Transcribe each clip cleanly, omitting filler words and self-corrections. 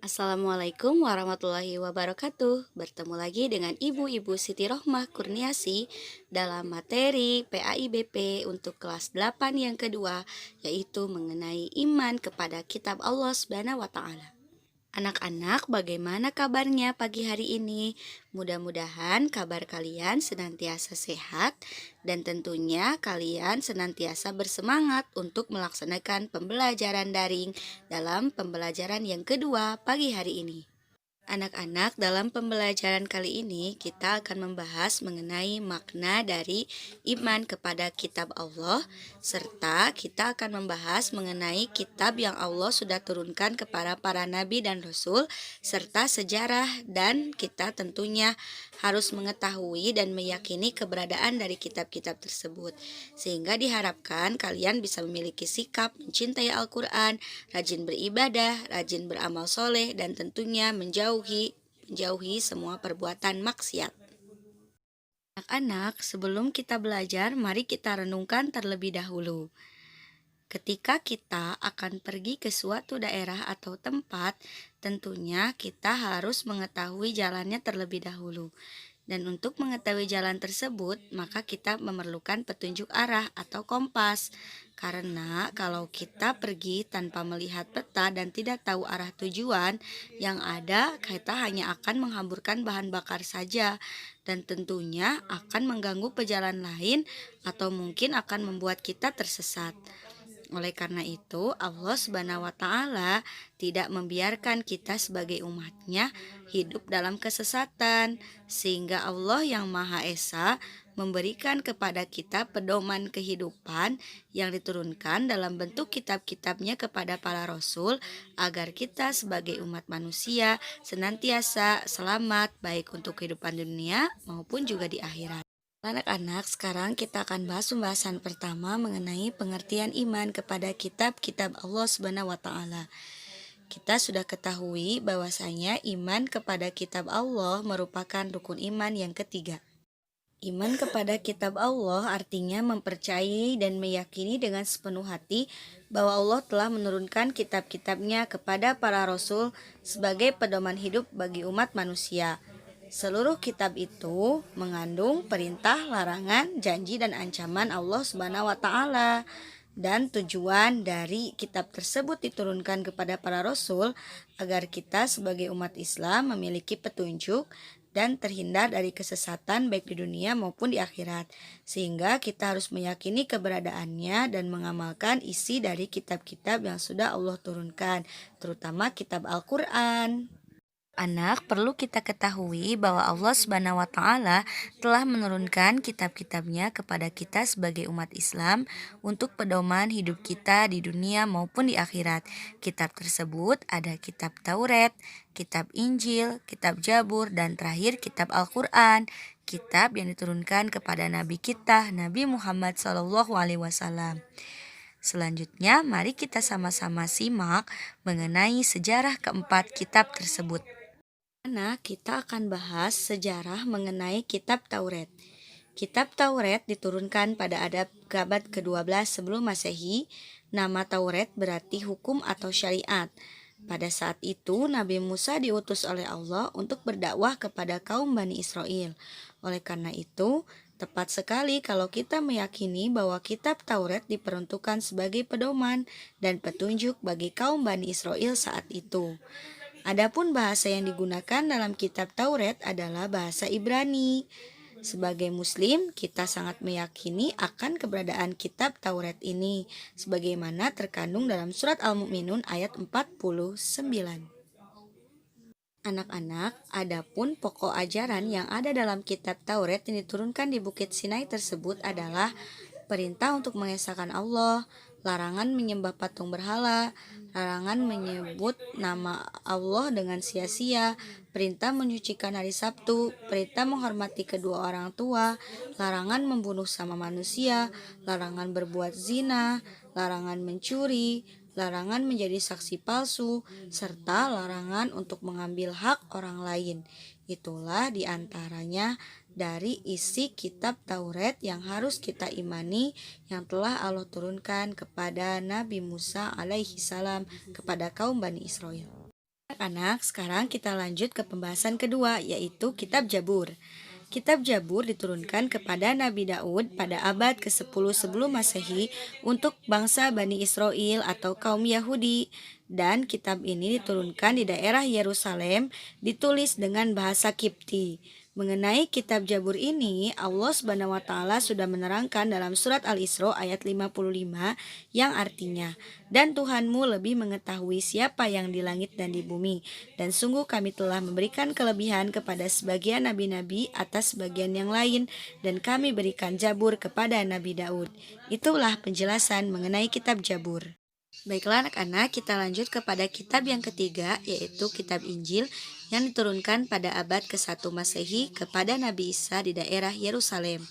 Assalamualaikum warahmatullahi wabarakatuh. Bertemu lagi dengan Ibu Siti Rohmah Kurniasi dalam materi PAIBP untuk kelas 8 yang kedua, yaitu mengenai iman kepada kitab Allah Subhanahu wa taala. Anak-anak, bagaimana kabarnya pagi hari ini? Mudah-mudahan kabar kalian senantiasa sehat dan tentunya kalian senantiasa bersemangat untuk melaksanakan pembelajaran daring dalam pembelajaran yang kedua pagi hari ini. Anak-anak, dalam pembelajaran kali ini kita akan membahas mengenai makna dari iman kepada kitab Allah, serta kita akan membahas mengenai kitab yang Allah sudah turunkan kepada para nabi dan rasul, serta sejarah, dan kita tentunya harus mengetahui dan meyakini keberadaan dari kitab-kitab tersebut. Sehingga diharapkan kalian bisa memiliki sikap mencintai Al-Quran, rajin beribadah, rajin beramal soleh, dan tentunya menjauhi semua perbuatan maksiat. Anak-anak, sebelum kita belajar, mari kita renungkan terlebih dahulu. Ketika kita akan pergi ke suatu daerah atau tempat, tentunya kita harus mengetahui jalannya terlebih dahulu. Dan untuk mengetahui jalan tersebut, maka kita memerlukan petunjuk arah atau kompas. Karena kalau kita pergi tanpa melihat peta dan tidak tahu arah tujuan, yang ada kita hanya akan menghamburkan bahan bakar saja dan tentunya akan mengganggu pejalan lain atau mungkin akan membuat kita tersesat. Oleh karena itu, Allah Subhanahu wa taala tidak membiarkan kita sebagai umatnya hidup dalam kesesatan, sehingga Allah yang Maha Esa memberikan kepada kita pedoman kehidupan yang diturunkan dalam bentuk kitab-kitabnya kepada para rasul agar kita sebagai umat manusia senantiasa selamat baik untuk kehidupan dunia maupun juga di akhirat. Anak-anak, sekarang kita akan bahas pembahasan pertama mengenai pengertian iman kepada kitab-kitab Allah Subhanahu wa taala. Kita sudah ketahui bahwasanya iman kepada kitab Allah merupakan rukun iman yang ketiga. Iman kepada kitab Allah artinya mempercayai dan meyakini dengan sepenuh hati bahwa Allah telah menurunkan kitab-kitabnya kepada para rasul sebagai pedoman hidup bagi umat manusia. Seluruh kitab itu mengandung perintah, larangan, janji, dan ancaman Allah Subhanahu wa taala. Dan tujuan dari kitab tersebut diturunkan kepada para rasul agar kita sebagai umat Islam memiliki petunjuk dan terhindar dari kesesatan baik di dunia maupun di akhirat. Sehingga kita harus meyakini keberadaannya dan mengamalkan isi dari kitab-kitab yang sudah Allah turunkan, terutama kitab Al-Quran. Anak, perlu kita ketahui bahwa Allah Subhanahu wa taala telah menurunkan kitab-kitabnya kepada kita sebagai umat Islam untuk pedoman hidup kita di dunia maupun di akhirat. Kitab tersebut ada kitab Taurat, kitab Injil, kitab Jabur, dan terakhir kitab Al-Quran. Kitab yang diturunkan kepada Nabi kita, Nabi Muhammad SAW. Selanjutnya, mari kita sama-sama simak mengenai sejarah keempat kitab tersebut. Kita akan bahas sejarah mengenai kitab Taurat. Kitab Taurat diturunkan pada abad ke-12 sebelum Masehi. Nama Taurat berarti hukum atau syariat. Pada saat itu, Nabi Musa diutus oleh Allah untuk berdakwah kepada kaum Bani Israel. Oleh karena itu, tepat sekali kalau kita meyakini bahwa kitab Taurat diperuntukkan sebagai pedoman dan petunjuk bagi kaum Bani Israel saat itu. Adapun bahasa yang digunakan dalam kitab Taurat adalah bahasa Ibrani. Sebagai muslim, kita sangat meyakini akan keberadaan kitab Taurat ini sebagaimana terkandung dalam surat Al-Mu'minun ayat 49. Anak-anak, adapun pokok ajaran yang ada dalam kitab Taurat yang diturunkan di Bukit Sinai tersebut adalah perintah untuk mengesahkan Allah, larangan menyembah patung berhala, larangan menyebut nama Allah dengan sia-sia, perintah menyucikan hari Sabtu, perintah menghormati kedua orang tua, larangan membunuh sama manusia, larangan berbuat zina, larangan mencuri, larangan menjadi saksi palsu, serta larangan untuk mengambil hak orang lain. Itulah diantaranya dari isi kitab Taurat yang harus kita imani yang telah Allah turunkan kepada Nabi Musa alaihi salam kepada kaum Bani Israel. anak-anak, sekarang kita lanjut ke pembahasan kedua, yaitu Kitab Jabur. Kitab Jabur diturunkan kepada Nabi Daud pada abad ke-10 sebelum Masehi untuk bangsa Bani Israel atau kaum Yahudi. Dan kitab ini diturunkan di daerah Yerusalem, ditulis dengan bahasa Kipti. Mengenai kitab Jabur ini, Allah Subhanahu wa taala sudah menerangkan dalam surat Al-Isra ayat 55 yang artinya, "Dan Tuhanmu lebih mengetahui siapa yang di langit dan di bumi, dan sungguh kami telah memberikan kelebihan kepada sebagian nabi-nabi atas sebagian yang lain, dan kami berikan Jabur kepada Nabi Daud." Itulah penjelasan mengenai kitab Jabur. Baiklah anak-anak, kita lanjut kepada kitab yang ketiga, yaitu kitab Injil yang diturunkan pada abad ke-1 Masehi kepada Nabi Isa di daerah Yerusalem.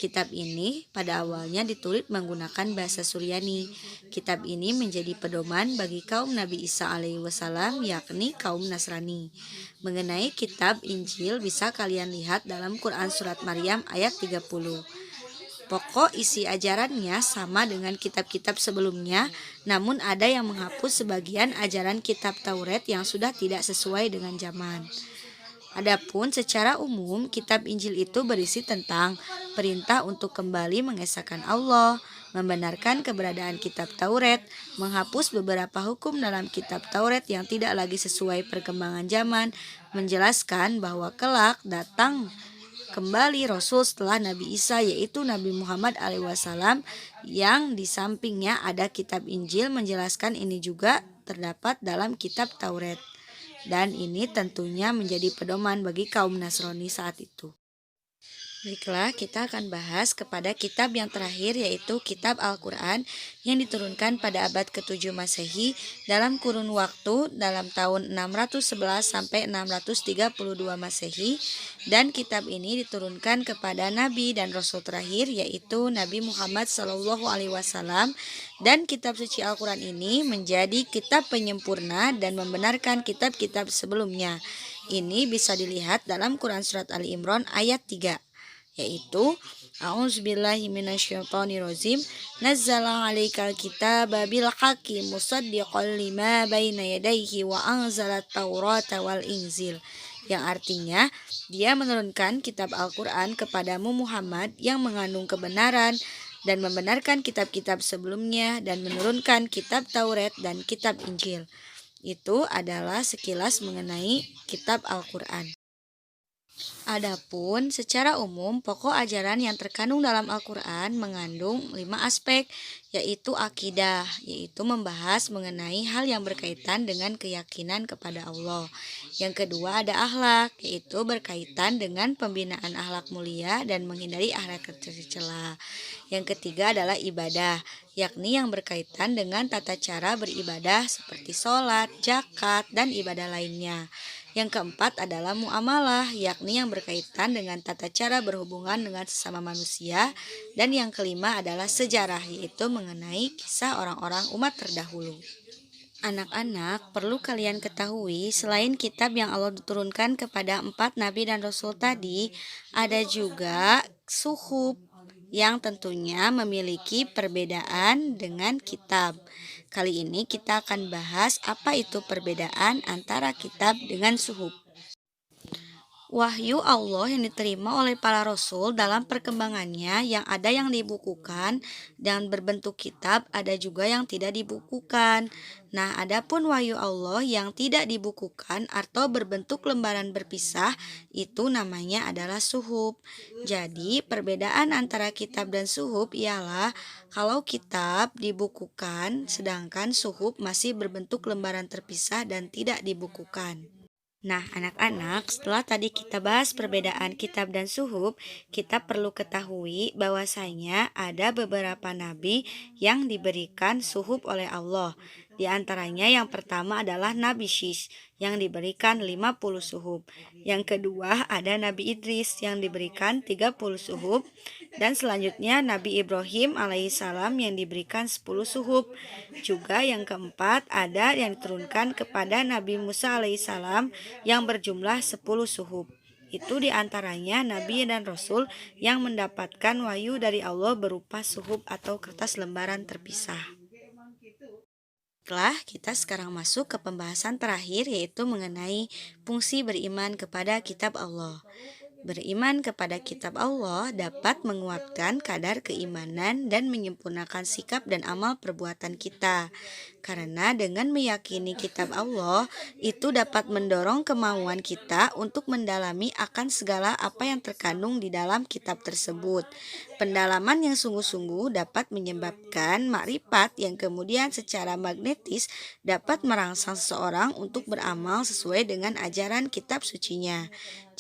Kitab ini pada awalnya ditulis menggunakan bahasa Suryani. Kitab ini menjadi pedoman bagi kaum Nabi Isa alaihi wasallam, yakni kaum Nasrani. Mengenai kitab Injil bisa kalian lihat dalam Quran Surat Maryam ayat 30. Pokok isi ajarannya sama dengan kitab-kitab sebelumnya, namun ada yang menghapus sebagian ajaran kitab Taurat yang sudah tidak sesuai dengan zaman. Adapun secara umum, kitab Injil itu berisi tentang perintah untuk kembali mengesahkan Allah, membenarkan keberadaan kitab Taurat, menghapus beberapa hukum dalam kitab Taurat yang tidak lagi sesuai perkembangan zaman, menjelaskan bahwa kelak datang kembali Rasul setelah Nabi Isa, yaitu Nabi Muhammad SAW, yang di sampingnya ada kitab Injil menjelaskan ini juga terdapat dalam kitab Taurat. Dan ini tentunya menjadi pedoman bagi kaum Nasrani saat itu. Baiklah, kita akan bahas kepada kitab yang terakhir, yaitu kitab Al-Quran yang diturunkan pada abad ke-7 Masehi dalam kurun waktu dalam tahun 611 sampai 632 Masehi, dan kitab ini diturunkan kepada Nabi dan Rasul terakhir, yaitu Nabi Muhammad SAW, dan kitab suci Al-Quran ini menjadi kitab penyempurna dan membenarkan kitab-kitab sebelumnya. Ini bisa dilihat dalam Quran Surat Ali Imran ayat 3. Yaitu A'udzubillahi minasyaitonirrajim, nazzala 'alaikal kitaba bil haqqi musaddiqan lima baina yadayhi wa anzalat taurata wal inzil, yang artinya dia menurunkan kitab Al-Quran kepadamu Muhammad yang mengandung kebenaran dan membenarkan kitab-kitab sebelumnya, dan menurunkan kitab Taurat dan kitab Injil. Itu adalah sekilas mengenai kitab Al-Quran. Adapun secara umum, pokok ajaran yang terkandung dalam Al-Quran mengandung 5 aspek, yaitu akidah, yaitu membahas mengenai hal yang berkaitan dengan keyakinan kepada Allah. Yang kedua ada akhlak, yaitu berkaitan dengan pembinaan akhlak mulia dan menghindari akhlak tercela. Yang ketiga adalah ibadah, yakni yang berkaitan dengan tata cara beribadah seperti sholat, zakat, dan ibadah lainnya. Yang keempat adalah muamalah, yakni yang berkaitan dengan tata cara berhubungan dengan sesama manusia. Dan yang kelima adalah sejarah, yaitu mengenai kisah orang-orang umat terdahulu. Anak-anak, perlu kalian ketahui, selain kitab yang Allah turunkan kepada 4 nabi dan rasul tadi, ada juga suhuf yang tentunya memiliki perbedaan dengan kitab. Kali ini kita akan bahas apa itu perbedaan antara kitab dengan suhuf. Wahyu Allah yang diterima oleh para rasul dalam perkembangannya, yang ada yang dibukukan dan berbentuk kitab, ada juga yang tidak dibukukan. Nah, adapun wahyu Allah yang tidak dibukukan atau berbentuk lembaran berpisah, itu namanya adalah suhuf. Jadi, perbedaan antara kitab dan suhuf ialah kalau kitab dibukukan, sedangkan suhuf masih berbentuk lembaran terpisah dan tidak dibukukan. Nah, anak-anak, setelah tadi kita bahas perbedaan kitab dan suhuf, kita perlu ketahui bahwasanya ada beberapa nabi yang diberikan suhuf oleh Allah. Di antaranya yang pertama adalah Nabi Syis yang diberikan 50 suhuf. Yang kedua ada Nabi Idris yang diberikan 30 suhuf. Dan selanjutnya Nabi Ibrahim alaihissalam yang diberikan 10 suhuf. Juga yang keempat ada yang diturunkan kepada Nabi Musa alaihissalam yang berjumlah 10 suhuf. Itu diantaranya Nabi dan Rasul yang mendapatkan wahyu dari Allah berupa suhuf atau kertas lembaran terpisah. Baiklah, kita sekarang masuk ke pembahasan terakhir yaitu mengenai fungsi beriman kepada kitab Allah. Beriman kepada kitab Allah dapat menguatkan kadar keimanan dan menyempurnakan sikap dan amal perbuatan kita. Karena dengan meyakini kitab Allah, itu dapat mendorong kemauan kita untuk mendalami akan segala apa yang terkandung di dalam kitab tersebut. Pendalaman yang sungguh-sungguh dapat menyebabkan makrifat yang kemudian secara magnetis dapat merangsang seseorang untuk beramal sesuai dengan ajaran kitab sucinya.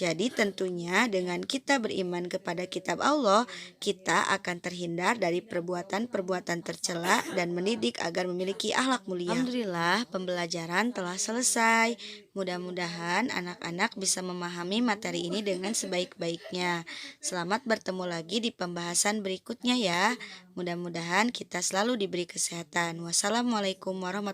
Jadi tentunya dengan kita beriman kepada kitab Allah, kita akan terhindar dari perbuatan-perbuatan tercela dan mendidik agar memiliki akhlak mulia. Alhamdulillah, pembelajaran telah selesai. Mudah-mudahan anak-anak bisa memahami materi ini dengan sebaik-baiknya. Selamat bertemu lagi di pembahasan berikutnya ya. Mudah-mudahan kita selalu diberi kesehatan. Wassalamualaikum warahmatullahi wabarakatuh.